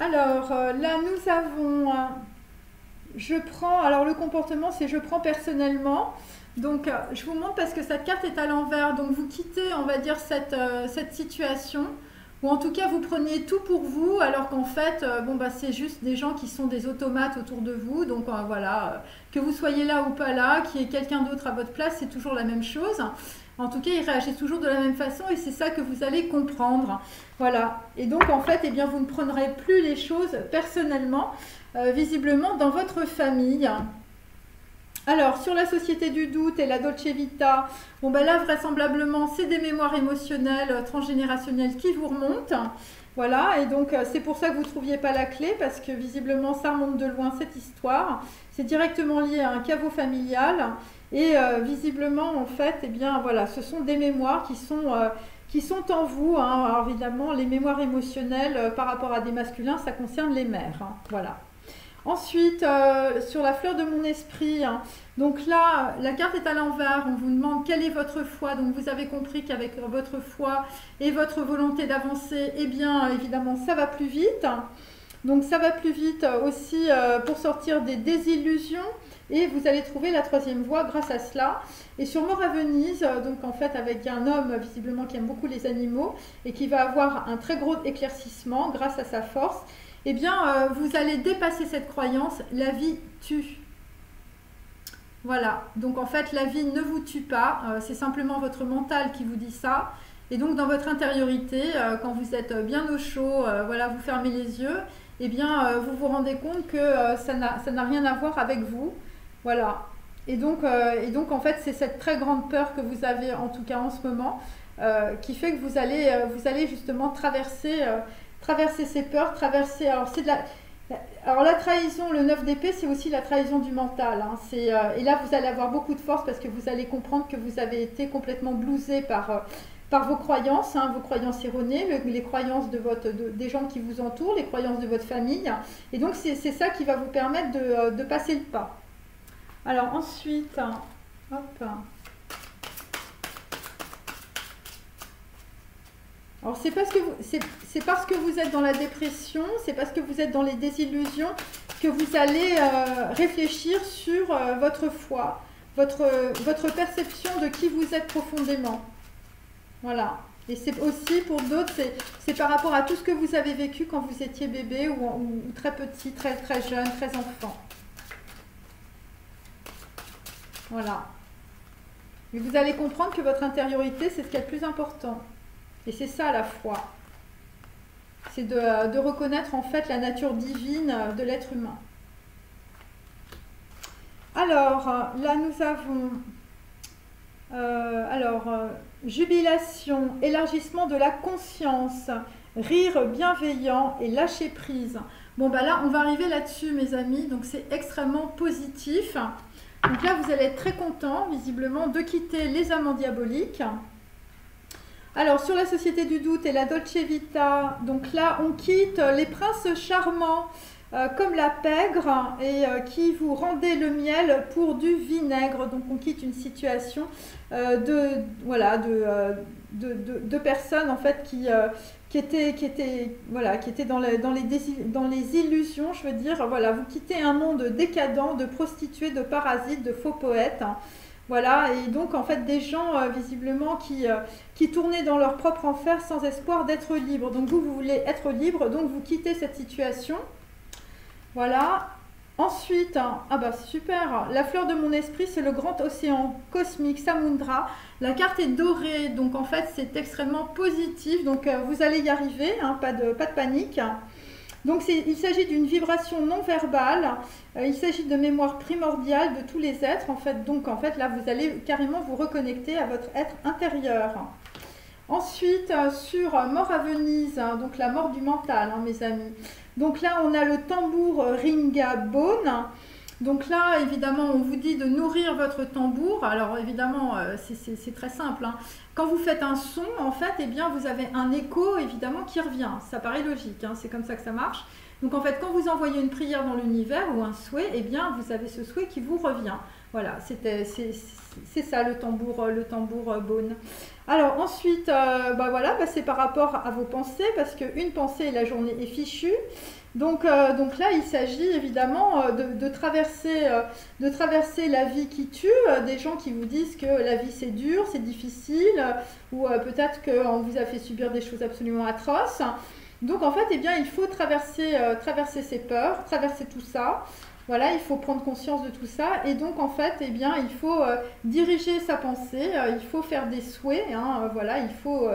Alors, là, nous avons... alors, le comportement, c'est je prends personnellement. Donc, je vous montre parce que cette carte est à l'envers. Donc, vous quittez, on va dire, cette situation. Ou en tout cas, vous preniez tout pour vous, alors qu'en fait, bon, bah, c'est juste des gens qui sont des automates autour de vous. Donc, voilà, que vous soyez là ou pas là, qu'il y ait quelqu'un d'autre à votre place, c'est toujours la même chose. En tout cas, ils réagissent toujours de la même façon et c'est ça que vous allez comprendre. Voilà. Et donc, en fait, eh bien, vous ne prendrez plus les choses personnellement, visiblement, dans votre famille. Alors, sur la société du doute et la Dolce Vita, bon ben là, vraisemblablement, c'est des mémoires émotionnelles transgénérationnelles qui vous remontent. Voilà, et donc c'est pour ça que vous ne trouviez pas la clé, parce que visiblement, ça remonte de loin, cette histoire. C'est directement lié à un caveau familial. Et visiblement, en fait, eh bien, voilà, ce sont des mémoires qui sont en vous. Hein. Alors, évidemment, les mémoires émotionnelles par rapport à des masculins, ça concerne les mères. Hein. Voilà. Ensuite, sur la fleur de mon esprit, hein, donc là, la carte est à l'envers, on vous demande quelle est votre foi. Donc vous avez compris qu'avec votre foi et votre volonté d'avancer, eh bien, évidemment, ça va plus vite. Donc ça va plus vite aussi pour sortir des désillusions et vous allez trouver la troisième voie grâce à cela. Et sur Mort à Venise, donc en fait avec un homme visiblement qui aime beaucoup les animaux et qui va avoir un très gros éclaircissement grâce à sa force, eh bien, vous allez dépasser cette croyance, la vie tue. Voilà, donc en fait, la vie ne vous tue pas, c'est simplement votre mental qui vous dit ça. Et donc, dans votre intériorité, quand vous êtes bien au chaud, voilà, vous fermez les yeux, eh bien, vous vous rendez compte que ça n'a rien à voir avec vous. Voilà. Et donc en fait, c'est cette très grande peur que vous avez, en tout cas en ce moment, qui fait que vous allez justement traverser ces peurs, traverser. Alors la trahison, le 9 d'épée, c'est aussi la trahison du mental. Hein. Et là, vous allez avoir beaucoup de force parce que vous allez comprendre que vous avez été complètement blousé par vos croyances, hein, vos croyances erronées, les croyances des gens qui vous entourent, les croyances de votre famille. Et donc, c'est ça qui va vous permettre de passer le pas. Alors ensuite, hop. Alors c'est parce que vous êtes dans la dépression, c'est parce que vous êtes dans les désillusions que vous allez réfléchir sur votre foi, votre perception de qui vous êtes profondément. Voilà. Et c'est aussi pour d'autres, c'est par rapport à tout ce que vous avez vécu quand vous étiez bébé ou très petit, très très jeune, très enfant. Voilà. Et vous allez comprendre que votre intériorité, c'est ce qui est le plus important. Et c'est ça la foi. C'est de reconnaître en fait la nature divine de l'être humain. Alors, là nous avons jubilation, élargissement de la conscience, rire bienveillant et lâcher prise. Bon, bah là, on va arriver là-dessus, mes amis. Donc, c'est extrêmement positif. Donc là, vous allez être très content, visiblement, de quitter les amants diaboliques. Alors, sur la Société du Doute et la Dolce Vita, donc là, on quitte les princes charmants comme la pègre et qui vous rendaient le miel pour du vinaigre. Donc, on quitte une situation de personnes, en fait, qui étaient dans les illusions, je veux dire. Voilà, vous quittez un monde décadent, de prostituées, de parasites, de faux poètes. Hein. Voilà, et donc en fait des gens visiblement qui tournaient dans leur propre enfer sans espoir d'être libres. Donc vous voulez être libre, donc vous quittez cette situation. Voilà. Ensuite, ah bah super, la fleur de mon esprit, c'est le grand océan cosmique Samudra. La carte est dorée, donc en fait c'est extrêmement positif, donc vous allez y arriver, hein, pas de panique. Donc il s'agit d'une vibration non verbale, il s'agit de mémoire primordiale de tous les êtres, en fait. Donc en fait là vous allez carrément vous reconnecter à votre être intérieur. Ensuite sur Mort à Venise, hein, donc la mort du mental, hein, mes amis. Donc là on a le tambour Ringa Bone. Donc là, évidemment, on vous dit de nourrir votre tambour. Alors évidemment, c'est très simple. Hein. Quand vous faites un son, en fait, eh bien, vous avez un écho, évidemment, qui revient. Ça paraît logique, hein, c'est comme ça que ça marche. Donc en fait, quand vous envoyez une prière dans l'univers ou un souhait, eh bien, vous avez ce souhait qui vous revient. Voilà, c'est ça le tambour Bone. Alors ensuite, c'est par rapport à vos pensées, parce qu'une pensée, la journée est fichue. Donc là, il s'agit évidemment de traverser la vie qui tue, des gens qui vous disent que la vie c'est dur, c'est difficile, ou peut-être qu'on vous a fait subir des choses absolument atroces. Donc en fait, eh bien, il faut traverser ces peurs, traverser tout ça. Voilà, il faut prendre conscience de tout ça. Et donc en fait, eh bien, il faut diriger sa pensée, il faut faire des souhaits, hein, voilà, il faut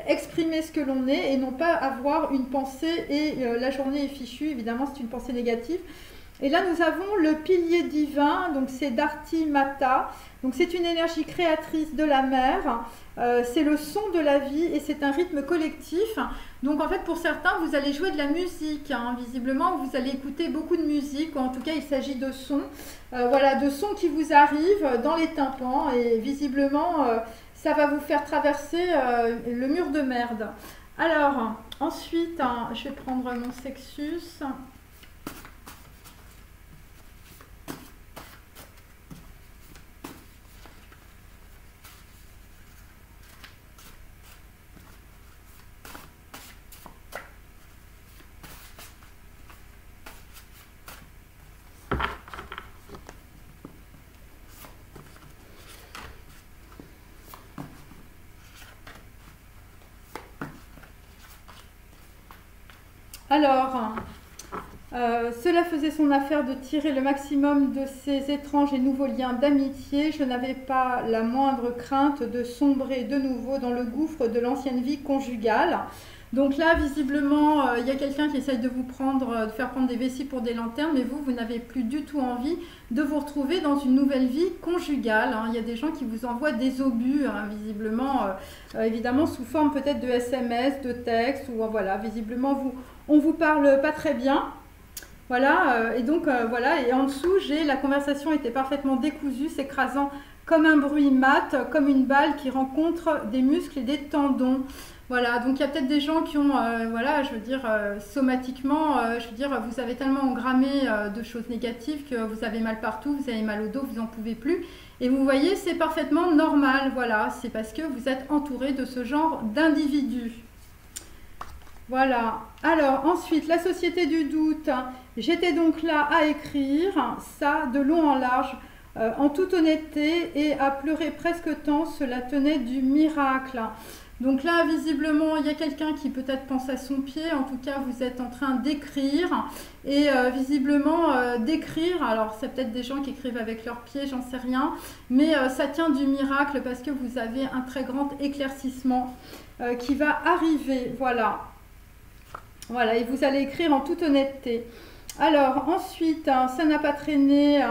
exprimer ce que l'on est et non pas avoir une pensée et la journée est fichue. Évidemment, c'est une pensée négative. Et là, nous avons le pilier divin, donc c'est Darti Mata. Donc c'est une énergie créatrice de la mer, c'est le son de la vie et c'est un rythme collectif. Donc en fait, pour certains, vous allez jouer de la musique, hein. Visiblement, vous allez écouter beaucoup de musique, ou en tout cas, il s'agit de sons, de sons qui vous arrivent dans les tympans et visiblement, ça va vous faire traverser le mur de merde. Alors, ensuite, hein, je vais prendre mon Sextus. Alors, cela faisait son affaire de tirer le maximum de ces étranges et nouveaux liens d'amitié. Je n'avais pas la moindre crainte de sombrer de nouveau dans le gouffre de l'ancienne vie conjugale. Donc là, visiblement, il y a quelqu'un qui essaye de vous prendre, de faire prendre des vessies pour des lanternes, mais vous n'avez plus du tout envie de vous retrouver dans une nouvelle vie conjugale. Il y a des gens qui vous envoient des obus, visiblement, évidemment sous forme peut-être de SMS, de texte, ou voilà, visiblement, on ne vous parle pas très bien. Voilà, et donc voilà, et en dessous, j'ai la conversation était parfaitement décousue, s'écrasant comme un bruit mat, comme une balle qui rencontre des muscles et des tendons. Voilà, donc il y a peut-être des gens qui ont, voilà, je veux dire, somatiquement, je veux dire, vous avez tellement engrammé de choses négatives que vous avez mal partout, vous avez mal au dos, vous n'en pouvez plus. Et vous voyez, c'est parfaitement normal, voilà, c'est parce que vous êtes entouré de ce genre d'individus. Voilà, alors ensuite, la société du doute, j'étais donc là à écrire ça de long en large, en toute honnêteté, et à pleurer presque tant, cela tenait du miracle. Donc là, visiblement, il y a quelqu'un qui peut-être pense à son pied. En tout cas, vous êtes en train d'écrire. Et visiblement, d'écrire, alors c'est peut-être des gens qui écrivent avec leurs pieds, j'en sais rien. Mais ça tient du miracle parce que vous avez un très grand éclaircissement qui va arriver. Voilà. Voilà, et vous allez écrire en toute honnêteté. Alors ensuite, ça n'a pas traîné,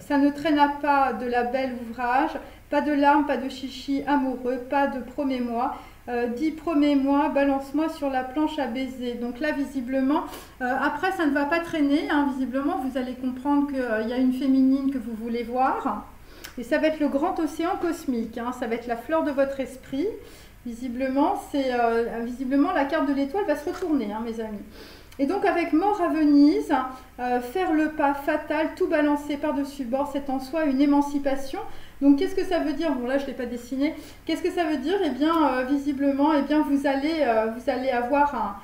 ça ne traîna pas de la belle ouvrage. Pas de larmes, pas de chichi amoureux, pas de premier mois. 10 premiers mois, balance-moi sur la planche à baiser. Donc là, visiblement, après, ça ne va pas traîner. Visiblement, vous allez comprendre qu'il y a une féminine que vous voulez voir. Et ça va être le grand océan cosmique. Ça va être la fleur de votre esprit. Visiblement, visiblement la carte de l'étoile va se retourner, mes amis. Et donc avec mort à Venise, faire le pas fatal, tout balancer par-dessus bord, c'est en soi une émancipation. Donc qu'est-ce que ça veut dire? Bon là je ne l'ai pas dessiné. Qu'est-ce que ça veut dire? Eh bien visiblement, eh bien, vous allez avoir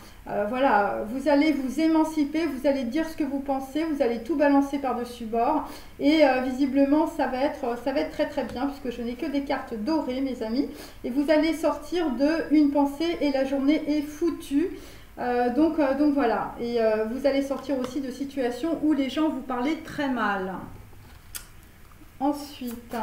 voilà, vous allez vous émanciper, vous allez dire ce que vous pensez, vous allez tout balancer par-dessus bord. Et visiblement ça va être très très bien puisque je n'ai que des cartes dorées mes amis. Et vous allez sortir de une pensée et la journée est foutue. Donc voilà, et vous allez sortir aussi de situations où les gens vous parlaient très mal. Ensuite,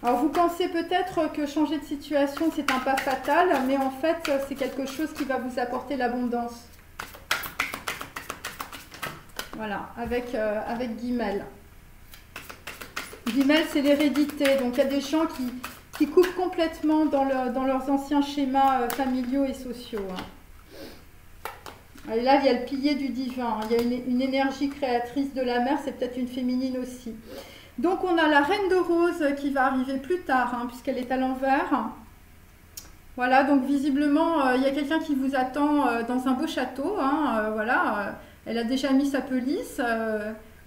alors vous pensez peut-être que changer de situation c'est un pas fatal, mais en fait c'est quelque chose qui va vous apporter l'abondance. Voilà, avec Guimel. Guimel, c'est l'hérédité. Donc, il y a des gens qui coupent complètement dans leurs anciens schémas familiaux et sociaux. Et là, il y a le pilier du divin. Il y a une énergie créatrice de la mer. C'est peut-être une féminine aussi. Donc, on a la reine de rose qui va arriver plus tard, puisqu'elle est à l'envers. Voilà, donc visiblement, il y a quelqu'un qui vous attend dans un beau château. Voilà. Elle a déjà mis sa pelisse.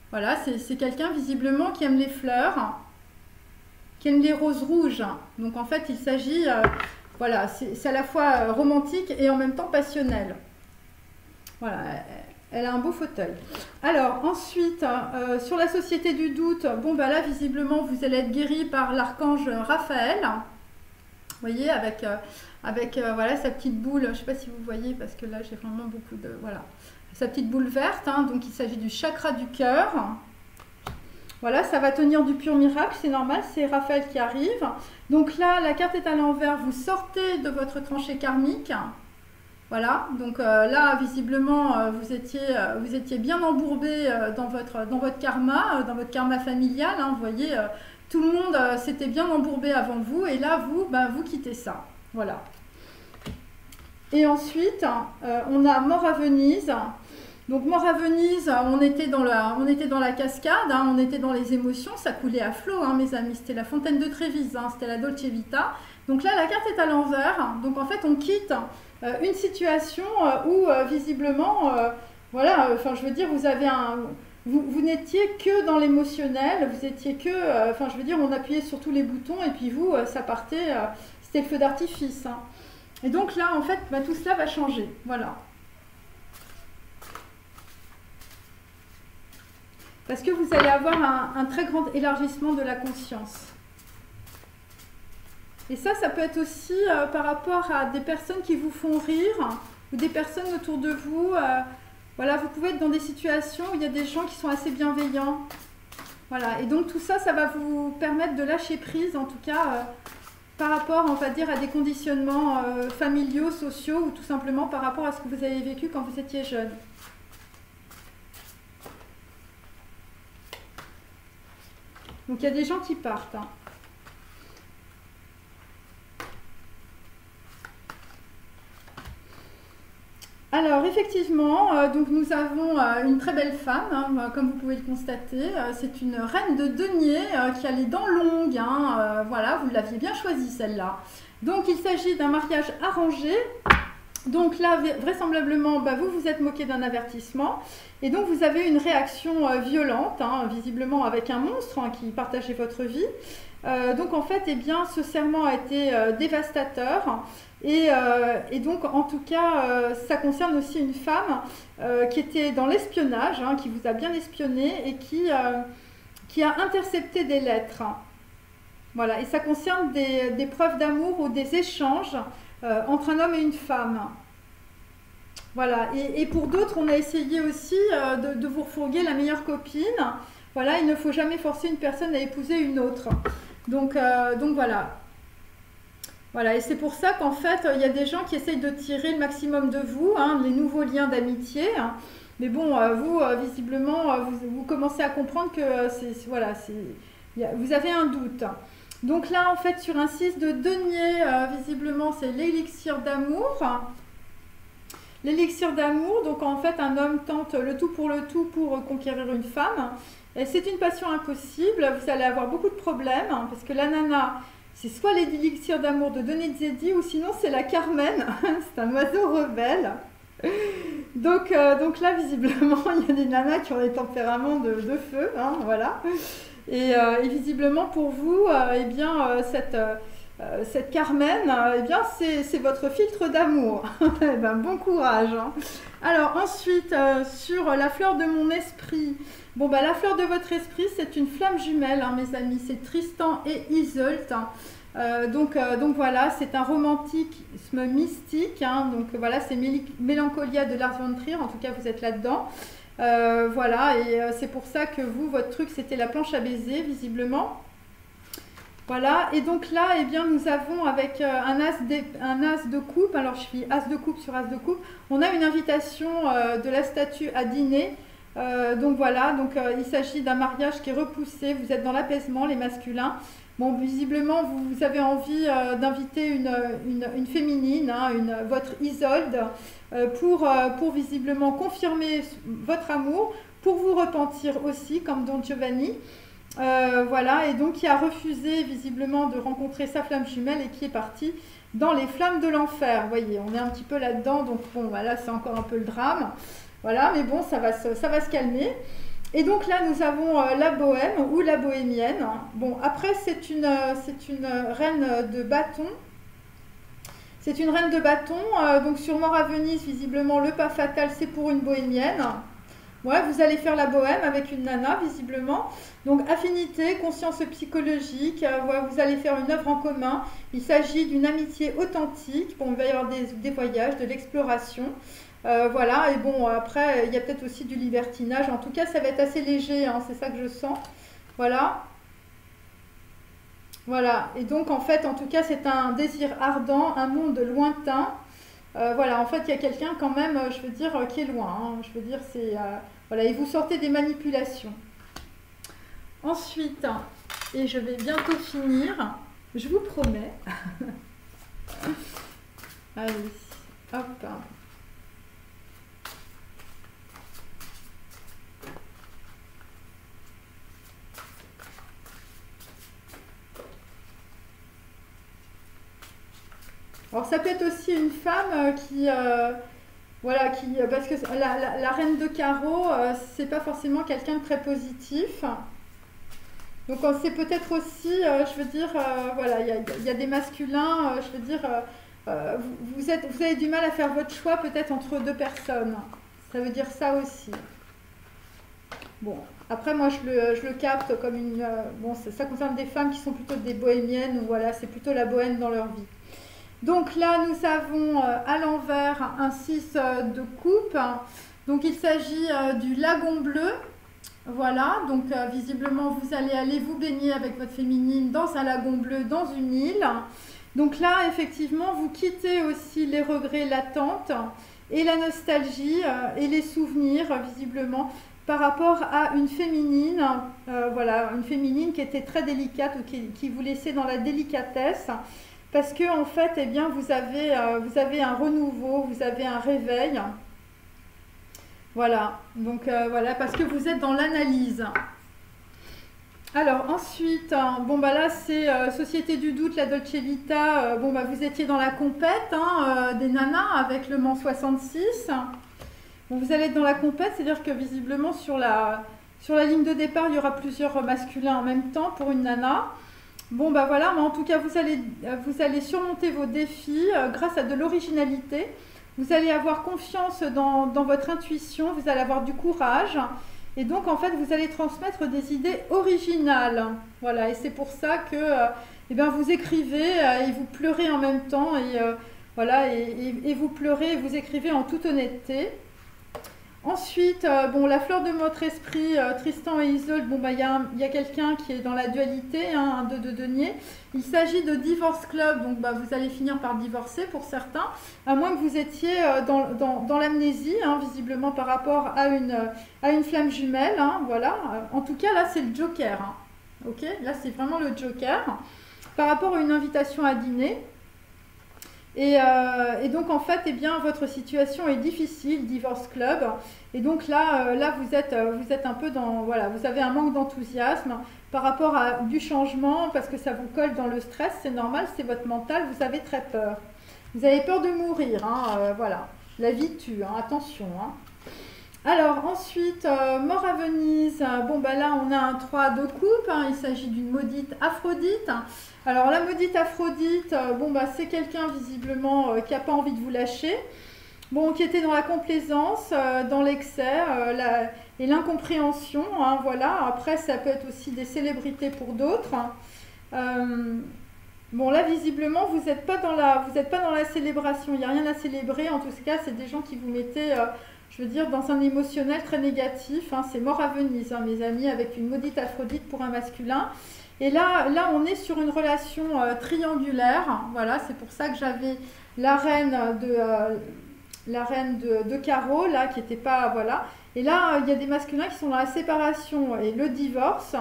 Voilà, c'est quelqu'un visiblement qui aime les fleurs, qui aime les roses rouges. Donc en fait, il s'agit, voilà, c'est à la fois romantique et en même temps passionnel. Voilà, elle a un beau fauteuil. Alors ensuite, sur la société du doute, bon bah là visiblement vous allez être guéri par l'archange Raphaël. Vous voyez, avec voilà, sa petite boule, je ne sais pas si vous voyez parce que là j'ai vraiment beaucoup de... Voilà. Sa petite boule verte, donc il s'agit du chakra du cœur. Voilà, ça va tenir du pur miracle, c'est normal, c'est Raphaël qui arrive. Donc là, la carte est à l'envers, vous sortez de votre tranchée karmique. Voilà, donc là, visiblement, vous étiez bien embourbé dans votre karma familial. Vous voyez, tout le monde s'était bien embourbé avant vous, et là, vous quittez ça. Voilà. Et ensuite, on a mort à Venise. Donc mort à Venise, on était dans la cascade, on était dans les émotions, ça coulait à flot, mes amis. C'était la fontaine de Trévise, c'était la Dolce Vita. Donc là, la carte est à l'envers. Donc en fait, on quitte une situation où visiblement, voilà, enfin je veux dire, vous n'étiez que dans l'émotionnel, vous étiez que, enfin je veux dire, on appuyait sur tous les boutons et puis vous, ça partait, c'était le feu d'artifice. Et donc là, en fait, tout cela va changer. Voilà. Parce que vous allez avoir un très grand élargissement de la conscience. Et ça peut être aussi par rapport à des personnes qui vous font rire, ou des personnes autour de vous Voilà, vous pouvez être dans des situations où il y a des gens qui sont assez bienveillants. Voilà, et donc tout ça, ça va vous permettre de lâcher prise, en tout cas, par rapport, on va dire, à des conditionnements familiaux, sociaux, ou tout simplement par rapport à ce que vous avez vécu quand vous étiez jeune. Donc il y a des gens qui partent. Hein. Alors effectivement, donc nous avons une très belle femme, hein, comme vous pouvez le constater. C'est une reine de denier qui a les dents longues. Hein, voilà, vous l'aviez bien choisie celle-là. Donc il s'agit d'un mariage arrangé. Donc là, vraisemblablement, vous vous êtes moqué d'un avertissement. Et donc vous avez une réaction violente, hein, visiblement avec un monstre hein, qui partageait votre vie. Donc en fait, eh bien, ce serment a été dévastateur. Et donc, en tout cas, ça concerne aussi une femme qui était dans l'espionnage, hein, qui vous a bien espionné et qui a intercepté des lettres. Voilà, et ça concerne des preuves d'amour ou des échanges entre un homme et une femme. Voilà, et pour d'autres, on a essayé aussi de vous refourguer la meilleure copine. Voilà, il ne faut jamais forcer une personne à épouser une autre. Donc voilà. Voilà, et c'est pour ça qu'en fait, il y a des gens qui essayent de tirer le maximum de vous, hein, les nouveaux liens d'amitié. Hein. Mais bon, vous, visiblement, vous commencez à comprendre que voilà, vous avez un doute. Donc là, en fait, sur un 6 de denier, visiblement, c'est l'élixir d'amour. L'élixir d'amour, donc en fait, un homme tente le tout pour conquérir une femme. Et c'est une passion impossible, vous allez avoir beaucoup de problèmes, hein, parce que la nana... C'est soit l'élixir d'amour de Donizetti ou sinon c'est la Carmen, c'est un oiseau rebelle. Donc là, visiblement, il y a des nanas qui ont des tempéraments de feu, hein, voilà. Et visiblement pour vous, cette Carmen, c'est votre filtre d'amour. Bon courage. Hein. Alors ensuite, sur la fleur de mon esprit, la fleur de votre esprit, c'est une flamme jumelle, hein, mes amis, c'est Tristan et Iseult. Hein. Donc voilà, c'est un romantisme mystique, hein, donc voilà, c'est Mélancolia de Lars von Trier, en tout cas vous êtes là-dedans. Voilà, et c'est pour ça que vous, votre truc, c'était la planche à baiser, visiblement. Voilà, et donc là, eh bien, nous avons avec un as de coupe, alors je suis as de coupe sur as de coupe, on a une invitation de la statue à dîner. Donc voilà, il s'agit d'un mariage qui est repoussé, vous êtes dans l'apaisement, les masculins. Bon, visiblement, vous avez envie d'inviter une féminine, hein, votre Isolde, pour visiblement confirmer votre amour, pour vous repentir aussi, comme Don Giovanni. Voilà, et donc qui a refusé visiblement de rencontrer sa flamme jumelle et qui est parti dans les flammes de l'enfer. Vous voyez, on est un petit peu là-dedans, donc bon, voilà, c'est encore un peu le drame. Voilà, mais bon, ça va se calmer. Et donc là, nous avons la bohème ou la bohémienne. Bon, après, c'est une reine de bâton. C'est une reine de bâton. Donc sur Mort à Venise, visiblement, le pas fatal, c'est pour une bohémienne. Ouais, vous allez faire la bohème avec une nana, visiblement. Donc, affinité, conscience psychologique, vous allez faire une œuvre en commun. Il s'agit d'une amitié authentique. Bon, il va y avoir des voyages, de l'exploration. Voilà, et bon, après, il y a peut-être aussi du libertinage. En tout cas, ça va être assez léger, hein, c'est ça que je sens. Voilà. Voilà, et donc, en fait, en tout cas, c'est un désir ardent, un monde lointain. Voilà, en fait, il y a quelqu'un quand même, je veux dire, qui est loin. Hein. Je veux dire, c'est... voilà, et vous sortez des manipulations. Ensuite, et je vais bientôt finir, je vous promets. Allez, hop. Alors, ça peut être aussi une femme qui... voilà, parce que la reine de carreau, c'est pas forcément quelqu'un de très positif. Donc c'est peut-être aussi, je veux dire, voilà, il y a des masculins, je veux dire, vous avez du mal à faire votre choix peut-être entre deux personnes. Ça veut dire ça aussi. Bon, après moi je le capte comme une... bon, ça concerne des femmes qui sont plutôt des bohémiennes, ou voilà, c'est plutôt la bohème dans leur vie. Donc là, nous avons à l'envers un 6 de coupe. Donc il s'agit du lagon bleu. Voilà, donc visiblement vous allez aller vous baigner avec votre féminine dans un lagon bleu, dans une île. Donc là, effectivement, vous quittez aussi les regrets latentes et la nostalgie et les souvenirs, visiblement, par rapport à une féminine, voilà, une féminine qui était très délicate ou qui vous laissait dans la délicatesse, parce que en fait, eh bien, vous avez un renouveau, vous avez un réveil. Voilà, donc voilà, parce que vous êtes dans l'analyse. Alors ensuite, bon bah là c'est Société du doute, la Dolce Vita, bon bah vous étiez dans la compète des nanas avec le Mans 66. Bon, vous allez être dans la compète, c'est-à-dire que visiblement sur la ligne de départ, il y aura plusieurs masculins en même temps pour une nana. Bon bah voilà, mais en tout cas vous allez surmonter vos défis grâce à de l'originalité. Vous allez avoir confiance dans votre intuition, vous allez avoir du courage. Et donc, en fait, vous allez transmettre des idées originales. Voilà, et c'est pour ça que eh bien, vous écrivez et vous pleurez en même temps. Et, voilà, et vous pleurez et vous écrivez en toute honnêteté. Ensuite, bon, la fleur de votre esprit, Tristan et Isolde, bon, bah, y a quelqu'un qui est dans la dualité, un 2 de denier. Il s'agit de Divorce Club, donc bah, vous allez finir par divorcer pour certains, à moins que vous étiez dans l'amnésie, visiblement par rapport à une flamme jumelle. Voilà. En tout cas, là, c'est le Joker. Ok, là, c'est vraiment le Joker. Par rapport à une invitation à dîner. Et donc en fait, eh bien, votre situation est difficile, Divorce Club. Et donc là, vous êtes un peu dans, voilà, vous avez un manque d'enthousiasme par rapport à du changement parce que ça vous colle dans le stress. C'est normal, c'est votre mental. Vous avez très peur. Vous avez peur de mourir, voilà. La vie tue, attention. Alors ensuite, mort à Venise. Bon bah là, on a un 3 de coupe. Il s'agit d'une maudite Aphrodite. Alors la maudite Aphrodite, bon bah c'est quelqu'un visiblement qui n'a pas envie de vous lâcher, bon qui était dans la complaisance, dans l'excès et l'incompréhension, voilà. Après ça peut être aussi des célébrités pour d'autres. Bon là visiblement vous n'êtes pas dans la célébration, il n'y a rien à célébrer, en tout cas c'est des gens qui vous mettaient, je veux dire, dans un émotionnel très négatif. C'est mort à Venise, mes amis, avec une maudite Aphrodite pour un masculin. Et là, on est sur une relation triangulaire. Voilà, c'est pour ça que j'avais la reine de carreau, là, qui n'était pas... Voilà. Et là, il y a des masculins qui sont dans la séparation et le divorce.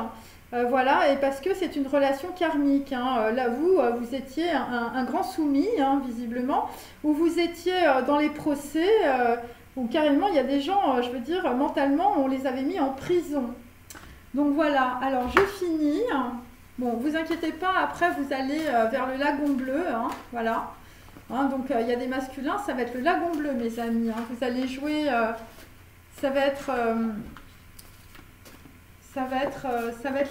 Voilà, et parce que c'est une relation karmique. Là, vous étiez un grand soumis, visiblement, où vous étiez dans les procès, où carrément, il y a des gens, je veux dire, mentalement, on les avait mis en prison. Donc voilà, alors je finis. Bon, vous inquiétez pas, après vous allez vers le lagon bleu, voilà. Donc il y a des masculins, ça va être le lagon bleu, mes amis. Vous allez jouer, ça va être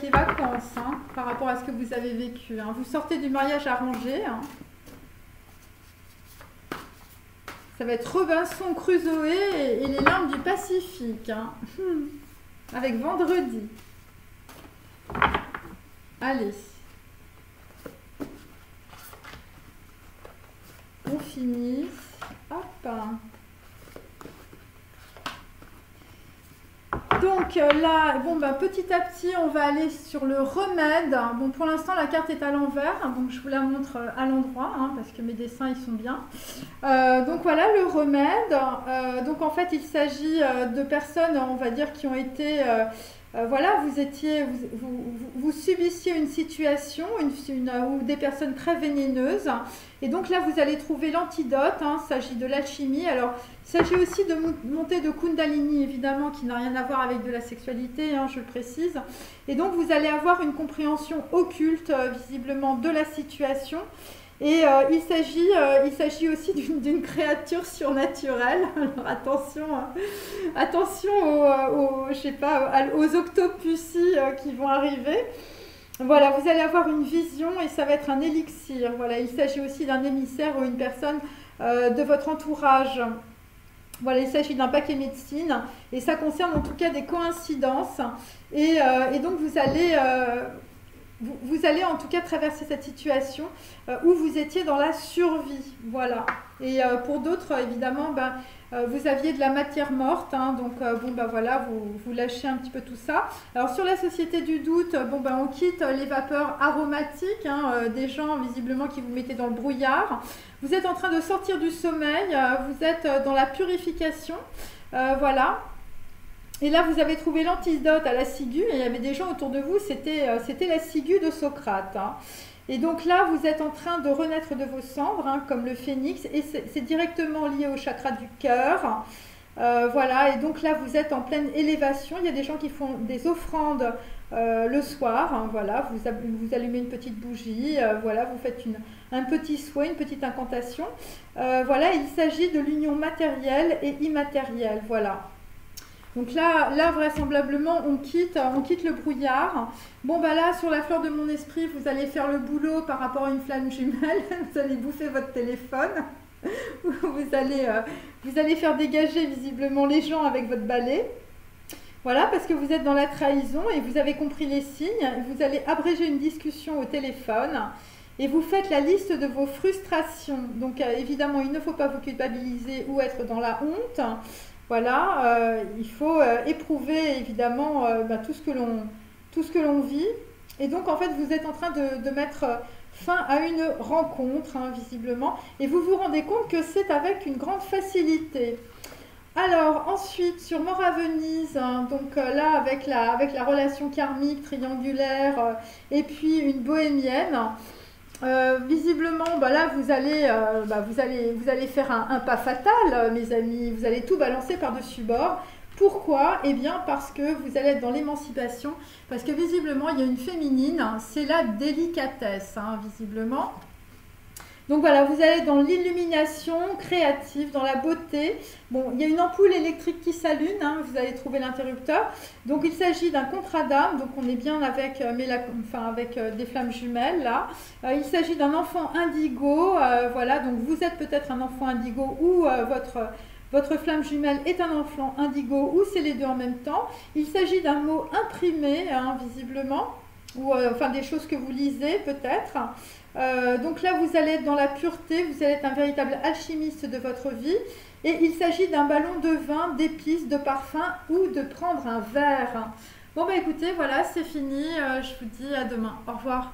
les vacances, par rapport à ce que vous avez vécu. Vous sortez du mariage arrangé. Ça va être Robinson Crusoe et les larmes du Pacifique, avec vendredi. Allez, on finit. Hop. Donc là, bon, bah, petit à petit, on va aller sur le remède. Bon, pour l'instant, la carte est à l'envers, donc je vous la montre à l'endroit, parce que mes dessins, ils sont bien. Donc voilà, le remède. Donc en fait, il s'agit de personnes, on va dire, qui ont été... voilà, vous subissiez une situation ou des personnes très vénéneuses. Et donc là, vous allez trouver l'antidote. Il s'agit de l'alchimie. Alors, il s'agit aussi de montée de Kundalini, évidemment, qui n'a rien à voir avec de la sexualité, je le précise. Et donc, vous allez avoir une compréhension occulte, visiblement, de la situation. Et il s'agit aussi d'une créature surnaturelle. Alors attention aux octopussies qui vont arriver. Voilà, vous allez avoir une vision et ça va être un élixir. Voilà, il s'agit aussi d'un émissaire ou une personne de votre entourage. Voilà, il s'agit d'un paquet médecine et ça concerne en tout cas des coïncidences. Et donc vous allez en tout cas traverser cette situation où vous étiez dans la survie. Voilà. Et pour d'autres, évidemment, ben, vous aviez de la matière morte, hein, donc bon, ben voilà, vous lâchez un petit peu tout ça. Alors sur la société du doute, bon, ben, on quitte les vapeurs aromatiques, hein, des gens visiblement qui vous mettaient dans le brouillard. Vous êtes en train de sortir du sommeil, vous êtes dans la purification, voilà. Et là, vous avez trouvé l'antidote à la ciguë, et il y avait des gens autour de vous, c'était la ciguë de Socrate, hein. Et donc là, vous êtes en train de renaître de vos cendres, hein, comme le phénix, et c'est directement lié au chakra du cœur. Voilà, et donc là, vous êtes en pleine élévation. Il y a des gens qui font des offrandes le soir, hein, voilà, vous allumez une petite bougie, voilà, vous faites un petit souhait, une petite incantation. Voilà, il s'agit de l'union matérielle et immatérielle, voilà. Donc là, vraisemblablement, on quitte le brouillard. Bon, bah là, sur la fleur de mon esprit, vous allez faire le boulot par rapport à une flamme jumelle. Vous allez bouffer votre téléphone. Vous allez faire dégager visiblement les gens avec votre balai. Voilà, parce que vous êtes dans la trahison et vous avez compris les signes. Vous allez abréger une discussion au téléphone. Et vous faites la liste de vos frustrations. Donc, évidemment, il ne faut pas vous culpabiliser ou être dans la honte. Voilà, il faut éprouver évidemment ben, tout ce que l'on vit. Et donc en fait vous êtes en train de mettre fin à une rencontre, hein, visiblement, et vous vous rendez compte que c'est avec une grande facilité. Alors ensuite sur Mort à Venise, hein, donc là avec la relation karmique triangulaire et puis une bohémienne. Visiblement, bah là, vous allez faire un pas fatal, mes amis. Vous allez tout balancer par-dessus bord. Pourquoi? Eh bien, parce que vous allez être dans l'émancipation. Parce que visiblement, il y a une féminine. C'est la délicatesse, hein, visiblement. Donc voilà, vous allez dans l'illumination créative, dans la beauté. Bon, il y a une ampoule électrique qui s'allume, hein, vous allez trouver l'interrupteur. Donc il s'agit d'un contrat d'âme, donc on est bien avec, avec des flammes jumelles là. Il s'agit d'un enfant indigo, voilà, donc vous êtes peut-être un enfant indigo ou votre flamme jumelle est un enfant indigo ou c'est les deux en même temps. Il s'agit d'un mot imprimé, hein, visiblement, ou enfin des choses que vous lisez peut-être. Donc là, vous allez être dans la pureté, vous allez être un véritable alchimiste de votre vie. Et il s'agit d'un ballon de vin, d'épices, de parfum ou de prendre un verre. Bon, bah écoutez, voilà, c'est fini. Je vous dis à demain. Au revoir.